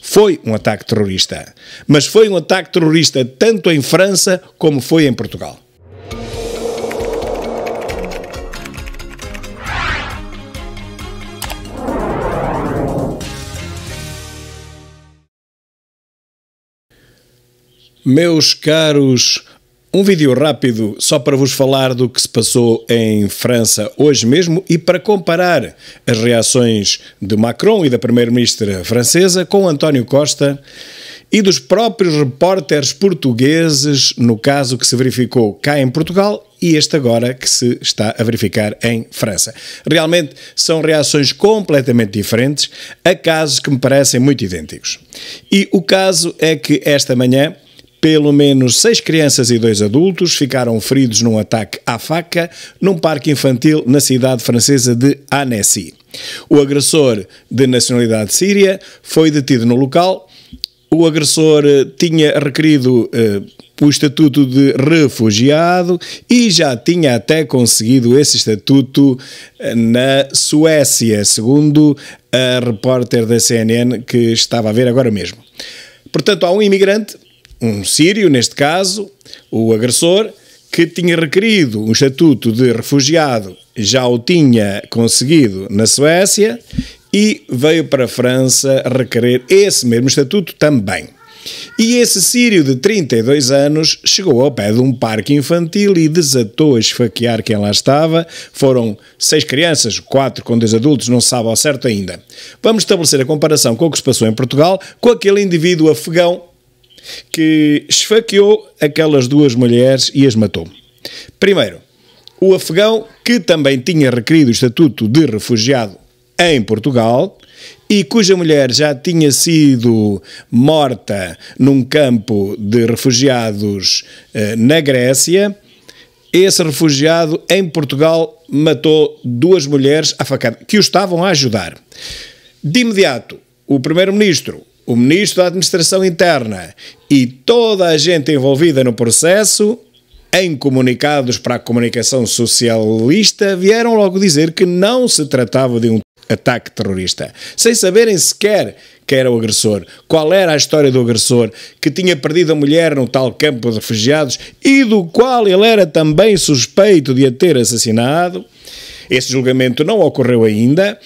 Foi um ataque terrorista, mas foi um ataque terrorista tanto em França como foi em Portugal. Meus caros, um vídeo rápido só para vos falar do que se passou em França hoje mesmo e para comparar as reações de Macron e da primeira-ministra francesa com António Costa e dos próprios repórteres portugueses no caso que se verificou cá em Portugal e este agora que se está a verificar em França. Realmente são reações completamente diferentes a casos que me parecem muito idênticos. E o caso é que esta manhã pelo menos 6 crianças e 2 adultos ficaram feridos num ataque à faca num parque infantil na cidade francesa de Annecy. O agressor, de nacionalidade síria, foi detido no local. O agressor tinha requerido o estatuto de refugiado e já tinha até conseguido esse estatuto na Suécia, segundo a repórter da CNN que estava a ver agora mesmo. Portanto, há um imigrante, um sírio, neste caso, o agressor, que tinha requerido um estatuto de refugiado, já o tinha conseguido na Suécia e veio para a França requerer esse mesmo estatuto também. E esse sírio de 32 anos chegou ao pé de um parque infantil e desatou a esfaquear quem lá estava. Foram 6 crianças, 4 com 2 adultos, não se sabe ao certo ainda. Vamos estabelecer a comparação com o que se passou em Portugal com aquele indivíduo afegão que esfaqueou aquelas 2 mulheres e as matou. Primeiro, o afegão que também tinha requerido o estatuto de refugiado em Portugal e cuja mulher já tinha sido morta num campo de refugiados na Grécia. Esse refugiado em Portugal matou 2 mulheres à facada que o estavam a ajudar. De imediato, o primeiro-ministro, o ministro da Administração Interna e toda a gente envolvida no processo, em comunicados para a comunicação socialista, vieram logo dizer que não se tratava de um ataque terrorista, sem saberem sequer quem era o agressor, qual era a história do agressor, que tinha perdido a mulher no tal campo de refugiados e do qual ele era também suspeito de a ter assassinado. Esse julgamento não ocorreu ainda.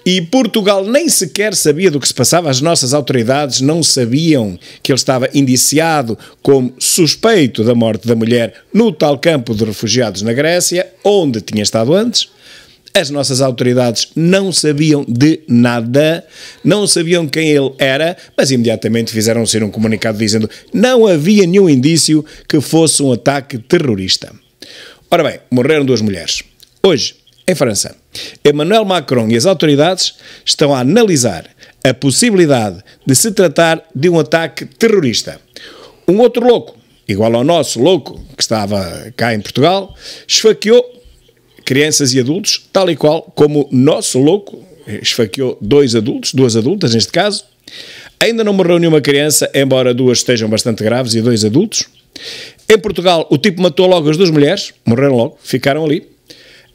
E Portugal nem sequer sabia do que se passava, as nossas autoridades não sabiam que ele estava indiciado como suspeito da morte da mulher no tal campo de refugiados na Grécia, onde tinha estado antes. As nossas autoridades não sabiam de nada, não sabiam quem ele era, mas imediatamente fizeram sair um comunicado dizendo que não havia nenhum indício que fosse um ataque terrorista. Ora bem, morreram 2 mulheres. Hoje, em França, Emmanuel Macron e as autoridades estão a analisar a possibilidade de se tratar de um ataque terrorista. Um outro louco, igual ao nosso louco que estava cá em Portugal, esfaqueou crianças e adultos, tal e qual como o nosso louco esfaqueou 2 adultos, 2 adultas neste caso. Ainda não morreu nenhuma criança, embora 2 estejam bastante graves e 2 adultos. Em Portugal, o tipo matou logo as 2 mulheres, morreram logo, ficaram ali.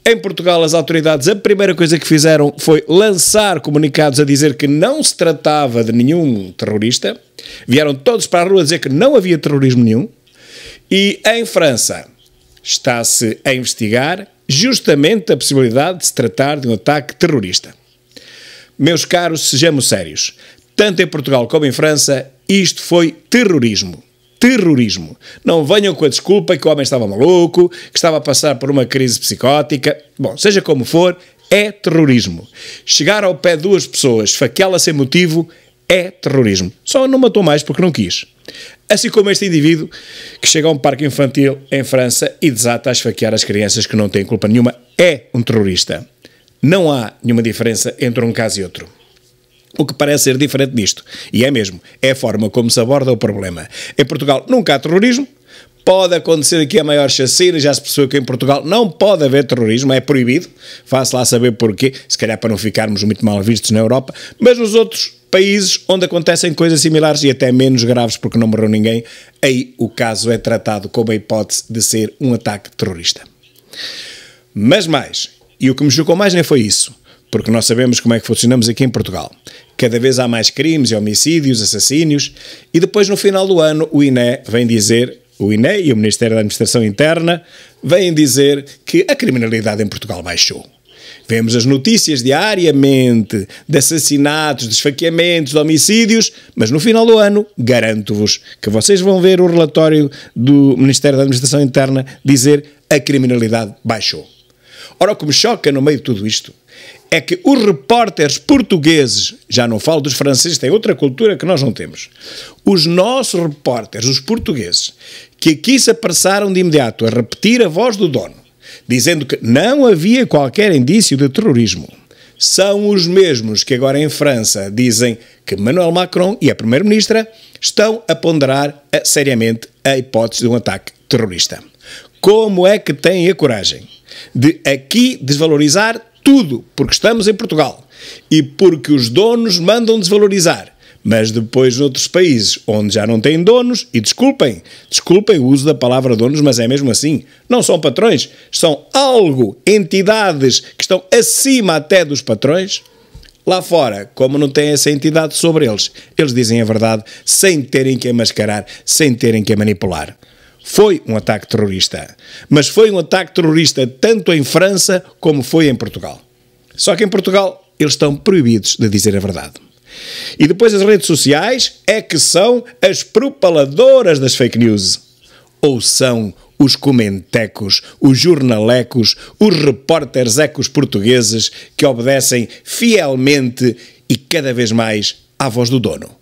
Em Portugal, as autoridades, a primeira coisa que fizeram foi lançar comunicados a dizer que não se tratava de nenhum terrorista. Vieram todos para a rua a dizer que não havia terrorismo nenhum. E em França está-se a investigar justamente a possibilidade de se tratar de um ataque terrorista. Meus caros, sejamos sérios. Tanto em Portugal como em França, isto foi terrorismo. Terrorismo. Não venham com a desculpa que o homem estava maluco, que estava a passar por uma crise psicótica. Bom, seja como for, é terrorismo. Chegar ao pé de 2 pessoas, esfaqueá-la sem motivo, é terrorismo. Só não matou mais porque não quis. Assim como este indivíduo que chega a um parque infantil em França e desata a esfaquear as crianças que não têm culpa nenhuma, é um terrorista. Não há nenhuma diferença entre um caso e outro. O que parece ser diferente disto, e é mesmo, é a forma como se aborda o problema. Em Portugal nunca há terrorismo, pode acontecer aqui a maior chacina, já se percebeu que em Portugal não pode haver terrorismo, é proibido, faça lá saber porquê, se calhar para não ficarmos muito mal vistos na Europa, mas nos outros países onde acontecem coisas similares e até menos graves porque não morreu ninguém, aí o caso é tratado como a hipótese de ser um ataque terrorista. Mas mais, e o que me chocou mais nem foi isso, porque nós sabemos como é que funcionamos aqui em Portugal. cada vez há mais crimes e homicídios, assassínios, e depois no final do ano o INE vem dizer, o INE e o Ministério da Administração Interna vêm dizer que a criminalidade em Portugal baixou. Vemos as notícias diariamente de assassinatos, de esfaqueamentos, de homicídios, mas no final do ano, garanto-vos que vocês vão ver o relatório do Ministério da Administração Interna dizer a criminalidade baixou. Ora, o que me choca no meio de tudo isto é que os repórteres portugueses, já não falo dos franceses, têm outra cultura que nós não temos, os nossos repórteres, os portugueses, que aqui se apressaram de imediato a repetir a voz do dono, dizendo que não havia qualquer indício de terrorismo, são os mesmos que agora em França dizem que Emmanuel Macron e a Primeira-Ministra estão a ponderar seriamente a hipótese de um ataque terrorista. Como é que têm a coragem de aqui desvalorizar tudo, porque estamos em Portugal e porque os donos mandam desvalorizar, mas depois noutros países onde já não têm donos, e desculpem o uso da palavra donos, mas é mesmo assim, não são patrões, são entidades que estão acima até dos patrões, lá fora, como não têm essa entidade sobre eles, eles dizem a verdade sem terem que a mascarar, sem terem que a manipular. Foi um ataque terrorista, mas foi um ataque terrorista tanto em França como foi em Portugal. Só que em Portugal eles estão proibidos de dizer a verdade. E depois as redes sociais é que são as propaladoras das fake news. Ou são os comentecos, os jornalecos, os repórteres ecos portugueses que obedecem fielmente e cada vez mais à voz do dono.